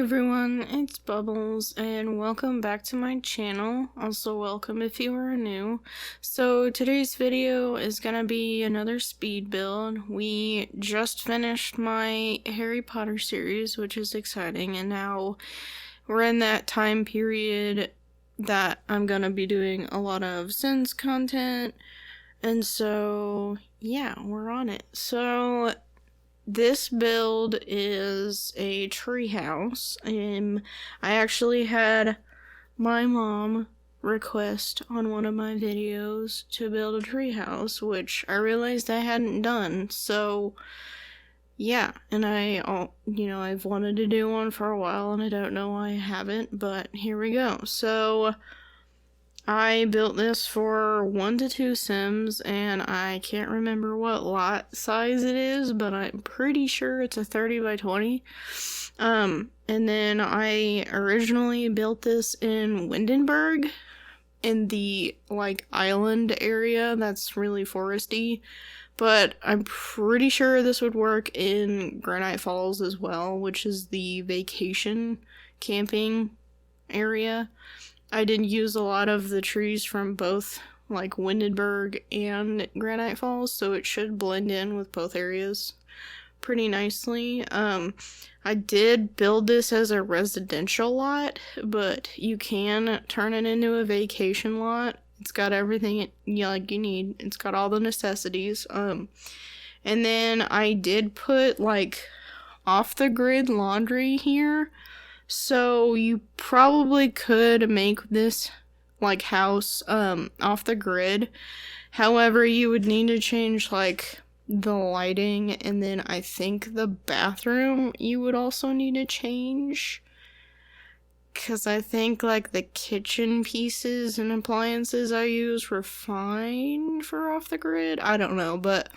everyone, it's Bubbles, and welcome back to my channel. Also welcome if you are new. So today's video is gonna be another speed build. We just finished my Harry Potter series, which is exciting, and now we're in that time period that I'm gonna be doing a lot of Sims content, and so yeah, we're on it. So this build is a treehouse. I actually had my mom request on one of my videos to build a treehouse, which I realized I hadn't done. So yeah, and I've wanted to do one for a while, and I don't know why I haven't, but here we go. So I built this for 1 to 2 Sims, and I can't remember what lot size it is, but I'm pretty sure it's a 30 by 20. And then I originally built this in Windenburg, in the, island area that's really foresty, but I'm pretty sure this would work in Granite Falls as well, which is the vacation camping area. I did use a lot of the trees from both, Windenburg and Granite Falls, so it should blend in with both areas pretty nicely. I did build this as a residential lot, but you can turn it into a vacation lot. It's got everything you need. It's got all the necessities. And then I did put, off-the-grid laundry here. So you probably could make this house off the grid. However, you would need to change the lighting, and then I think the bathroom you would also need to change, because I think the kitchen pieces and appliances I used were fine for off the grid. I don't know, but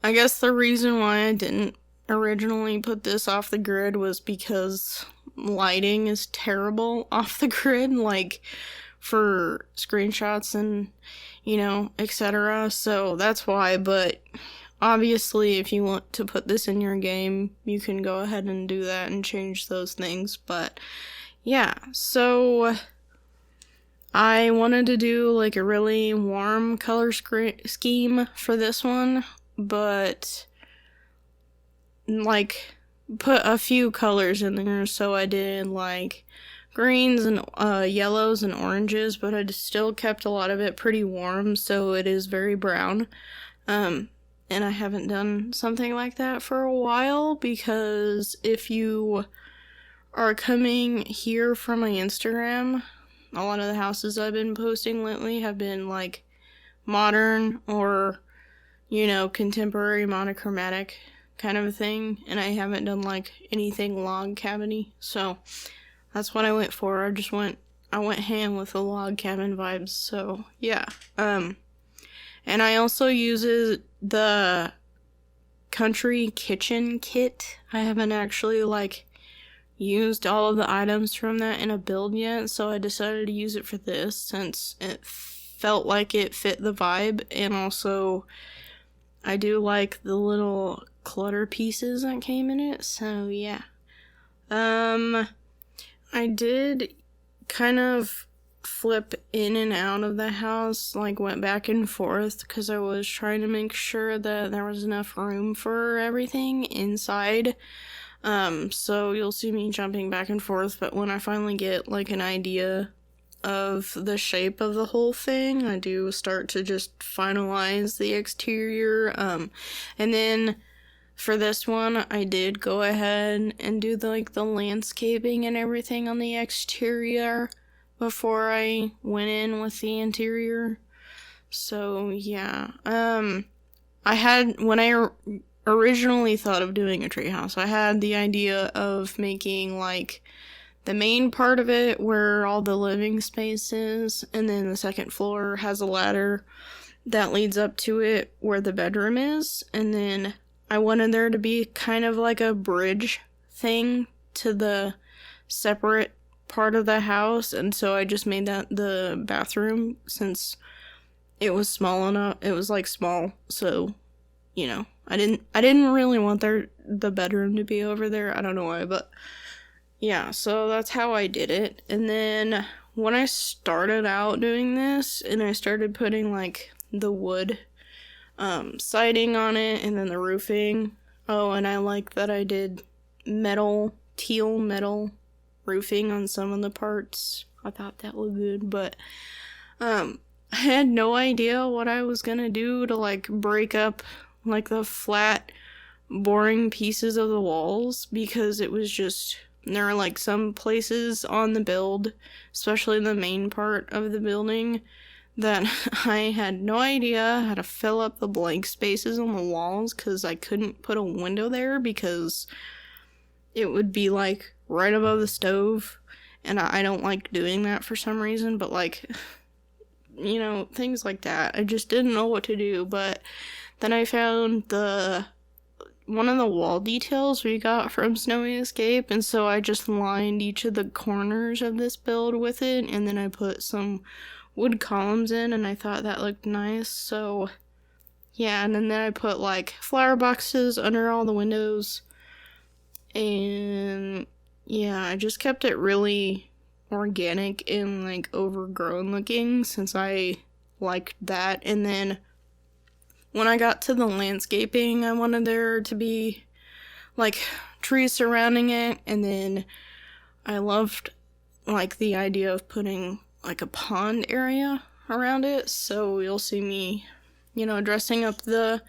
I guess the reason why I didn't originally put this off the grid was because lighting is terrible off the grid, for screenshots and, etc. So that's why, but obviously if you want to put this in your game, you can go ahead and do that and change those things. But yeah, so I wanted to do a really warm color scheme for this one, but put a few colors in there. So I did greens and yellows and oranges, but I still kept a lot of it pretty warm, so it is very brown. And I haven't done something like that for a while, because if you are coming here from my Instagram, a lot of the houses I've been posting lately have been modern or contemporary monochromatic kind of a thing, and I haven't done anything log cabin-y, so that's what I went for. I went ham with the log cabin vibes, so yeah. And I also use the country kitchen kit. I haven't actually used all of the items from that in a build yet, so I decided to use it for this since it felt like it fit the vibe, and also I do like the little clutter pieces that came in it, so yeah. I did kind of flip in and out of the house, went back and forth, because I was trying to make sure that there was enough room for everything inside. So you'll see me jumping back and forth, but when I finally get an idea of the shape of the whole thing, I do start to just finalize the exterior. And then for this one, I did go ahead and do the landscaping and everything on the exterior before I went in with the interior. So yeah, when I originally thought of doing a treehouse, I had the idea of making the main part of it where all the living space is, and then the second floor has a ladder that leads up to it where the bedroom is, and then I wanted there to be kind of a bridge thing to the separate part of the house, and so I just made that the bathroom, since it was small enough. It was small, so I didn't really want the bedroom to be over there. I don't know why, but yeah, so that's how I did it. And then when I started out doing this, and I started putting like the wood siding on it, and then the roofing. Oh, and I like that I did teal metal roofing on some of the parts. I thought that looked good, but I had no idea what I was gonna do to like break up like the flat, boring pieces of the walls, because it was just, there are like some places on the build, especially the main part of the building, that I had no idea how to fill up the blank spaces on the walls, because I couldn't put a window there because it would be like right above the stove, and I don't like doing that for some reason, but like, you know, things like that. I just didn't know what to do. But then I found one of the wall details we got from Snowy Escape, and so I just lined each of the corners of this build with it, and then I put some wood columns in, and I thought that looked nice. So yeah, and then I put like flower boxes under all the windows, and yeah, I just kept it really organic and like overgrown looking, since I liked that. And then when I got to the landscaping, I wanted there to be like trees surrounding it, and then I loved like the idea of putting like a pond area around it, so you'll see me, you know, dressing up the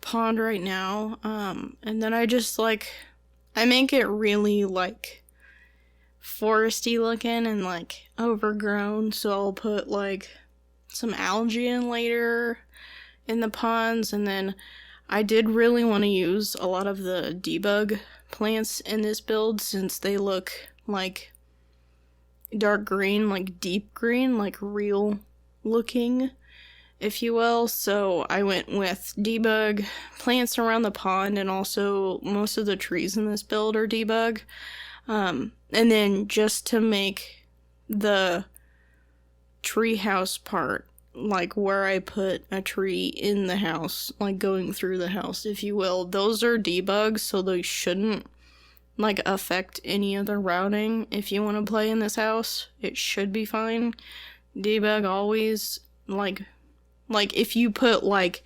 pond right now. And then I just like, I make it really like foresty looking and like overgrown, so I'll put like some algae in later in the ponds. And then I did really want to use a lot of the debug plants in this build, since they look like dark green, like deep green, like real looking, if you will. So I went with debug plants around the pond, and also most of the trees in this build are debug. And then just to make the treehouse part, like where I put a tree in the house, like going through the house, if you will, those are debugs, so they shouldn't like affect any of the routing. If you want to play in this house, it should be fine. Debug always, like if you put like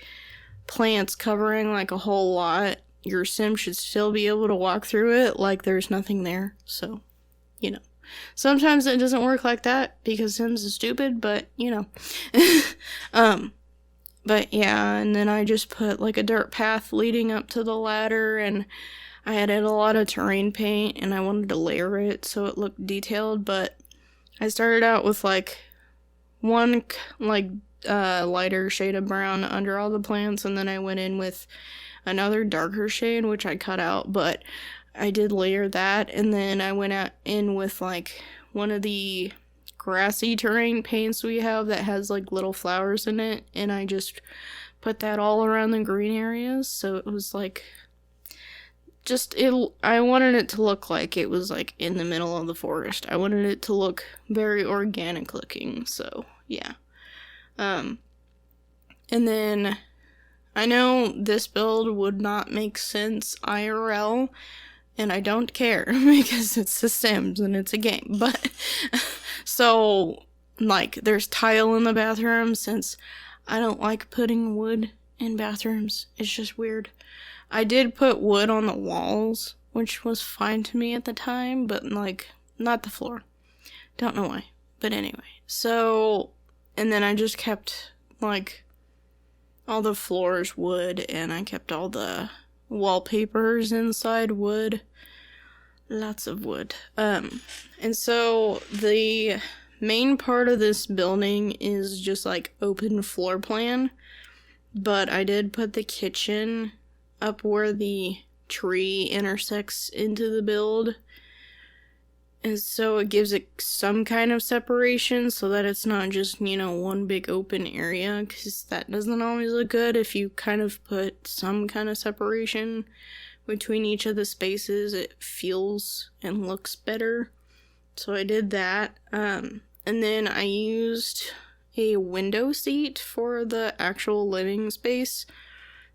plants covering like a whole lot, your sim should still be able to walk through it like there's nothing there. So, you know, sometimes it doesn't work like that because Sims is stupid, but you know. But yeah, and then I just put like a dirt path leading up to the ladder, and I added a lot of terrain paint, and I wanted to layer it so it looked detailed. But I started out with like one like lighter shade of brown under all the plants, and then I went in with another darker shade, which I cut out, but I did layer that. And then I went in with like one of the grassy terrain paints we have that has like little flowers in it, and I just put that all around the green areas, so it was like I wanted it to look like it was like in the middle of the forest. I wanted it to look very organic looking, so yeah. And then I know this build would not make sense IRL, and I don't care because it's The Sims and it's a game, but so like there's tile in the bathroom, since I don't like putting wood in bathrooms. It's just weird. I did put wood on the walls, which was fine to me at the time, but like not the floor. Don't know why, but anyway. So, and then I just kept like all the floors wood, and I kept all the wallpapers inside wood. Lots of wood. And so the main part of this building is just like open floor plan, but I did put the kitchen up where the tree intersects into the build, and so it gives it some kind of separation so that it's not just, you know, one big open area, because that doesn't always look good. If you kind of put some kind of separation between each of the spaces, it feels and looks better. So I did that. And then I used a window seat for the actual living space,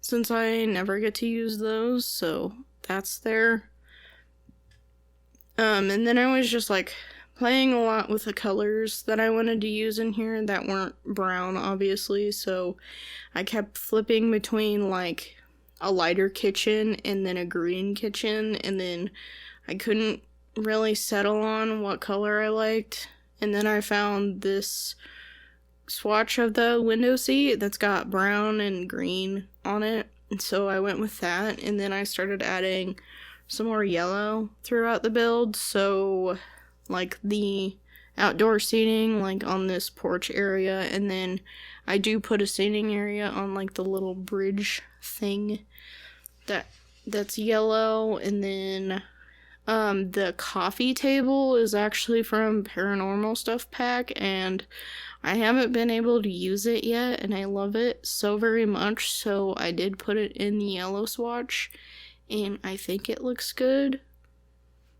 since I never get to use those, so that's there. And then I was just like playing a lot with the colors that I wanted to use in here that weren't brown, obviously, so I kept flipping between like a lighter kitchen and then a green kitchen, and then I couldn't really settle on what color I liked, and then I found this swatch of the window seat that's got brown and green on it, and so I went with that, and then I started adding some more yellow throughout the build, so like the outdoor seating like on this porch area, and then I do put a seating area on like the little bridge thing that's yellow, and then the coffee table is actually from Paranormal Stuff Pack, and I haven't been able to use it yet, and I love it so very much, so I did put it in the yellow swatch, and I think it looks good.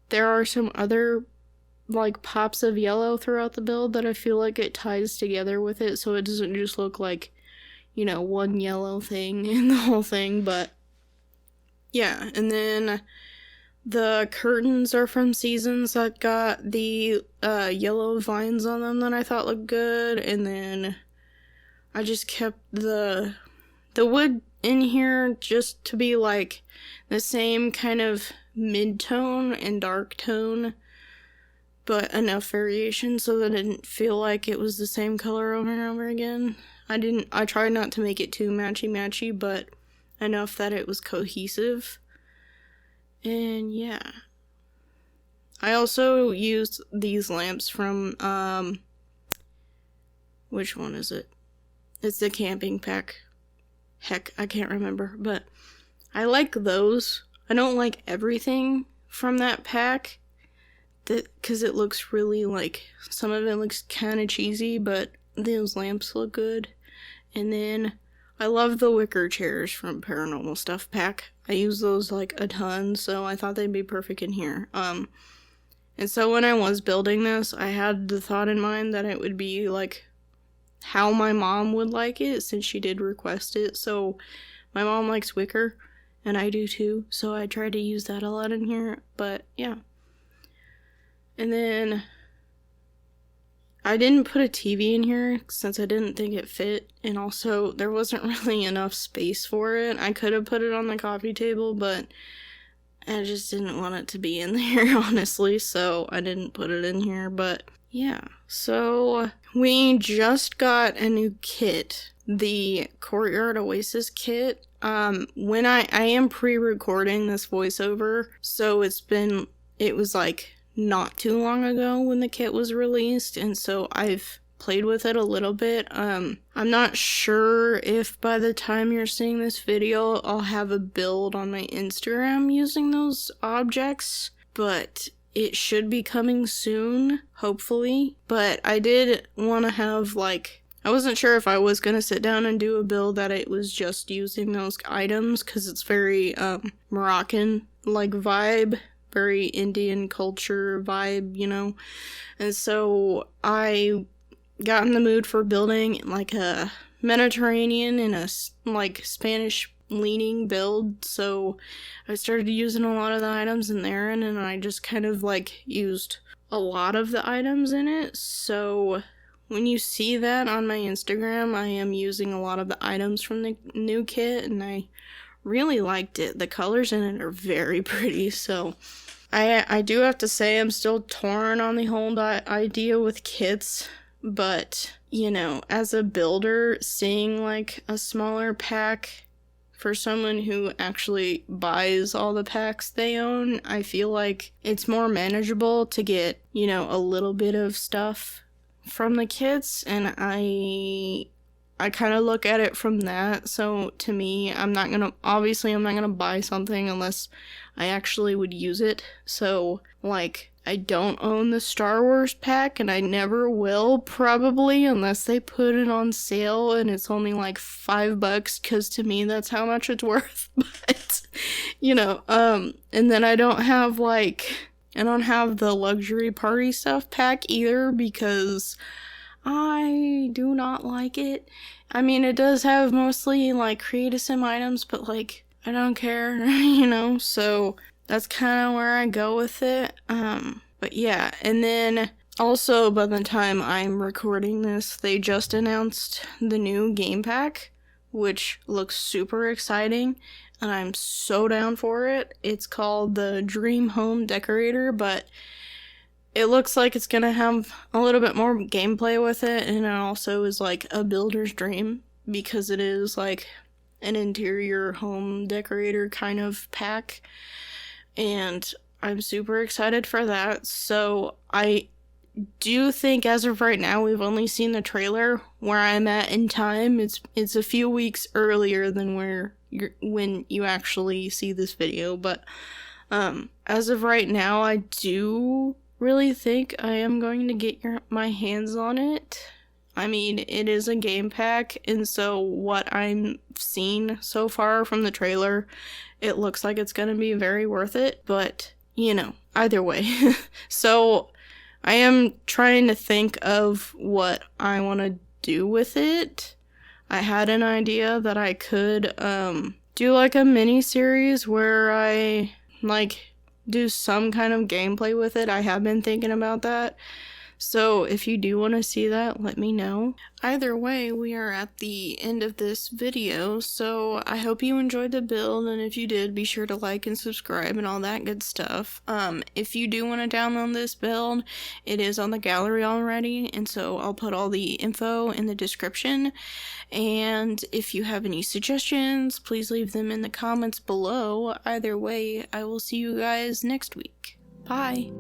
There are some other like pops of yellow throughout the build that I feel like it ties together with it, so it doesn't just look like, you know, one yellow thing in the whole thing. But yeah, and then the curtains are from Seasons that got the yellow vines on them that I thought looked good, and then I just kept the wood in here just to be like the same kind of mid-tone and dark tone, but enough variation so that it didn't feel like it was the same color over and over again. I tried not to make it too matchy-matchy, but enough that it was cohesive. And yeah. I also used these lamps from, which one is it? It's the camping pack. Heck, I can't remember, but I like those. I don't like everything from that pack, because it looks really like, some of it looks kind of cheesy, but those lamps look good. And then I love the wicker chairs from Paranormal Stuff Pack. I use those like a ton, so I thought they'd be perfect in here. And so when I was building this, I had the thought in mind that it would be like how my mom would like it, since she did request it. So my mom likes wicker, and I do too, so I tried to use that a lot in here. But yeah. And then I didn't put a TV in here since I didn't think it fit, and also there wasn't really enough space for it. I could have put it on the coffee table, but I just didn't want it to be in there, honestly, so I didn't put it in here. But yeah, so we just got a new kit, the Courtyard Oasis kit. When I am pre-recording this voiceover, so it was like not too long ago when the kit was released, and so I've played with it a little bit. I'm not sure if by the time you're seeing this video I'll have a build on my Instagram using those objects, but it should be coming soon, hopefully. But I did want to have, like, I wasn't sure if I was going to sit down and do a build that it was just using those items, because it's very Moroccan-like vibe, very Indian culture vibe, you know. And so I got in the mood for building like a Mediterranean and a like Spanish leaning build, so I started using a lot of the items in there, and then I just kind of like used a lot of the items in it. So when you see that on my Instagram, I am using a lot of the items from the new kit, and I really liked it. The colors in it are very pretty, so I do have to say I'm still torn on the whole idea with kits, but, you know, as a builder, seeing like a smaller pack for someone who actually buys all the packs they own, I feel like it's more manageable to get, you know, a little bit of stuff from the kits, and I kind of look at it from that. So to me, I'm not gonna buy something unless I actually would use it. So, like, I don't own the Star Wars pack, and I never will, probably, unless they put it on sale and it's only like $5, because to me that's how much it's worth. But, you know, and then I don't have the luxury party stuff pack either, because I do not like it. I mean, it does have mostly like create a sim items, but like, I don't care, you know, so that's kind of where I go with it. But yeah, and then also by the time I'm recording this, they just announced the new game pack, which looks super exciting, and I'm so down for it. It's called the Dream Home Decorator, but it looks like it's gonna have a little bit more gameplay with it, and it also is like a builder's dream because it is like an interior home decorator kind of pack, and I'm super excited for that. So I do think as of right now we've only seen the trailer. Where I'm at in time, it's a few weeks earlier than when you actually see this video, but as of right now I do really think I am going to get my hands on it. I mean, it is a game pack, and so what I'm seeing so far from the trailer, it looks like it's gonna be very worth it, but, you know, either way. So, I am trying to think of what I want to do with it. I had an idea that I could, do like a mini-series where I, like, do some kind of gameplay with it. I have been thinking about that. So if you do want to see that, let me know. Either way, we are at the end of this video, so I hope you enjoyed the build, and if you did, be sure to like and subscribe and all that good stuff. If you do want to download this build, it is on the gallery already, and so I'll put all the info in the description. And if you have any suggestions, please leave them in the comments below. Either way, I will see you guys next week. Bye!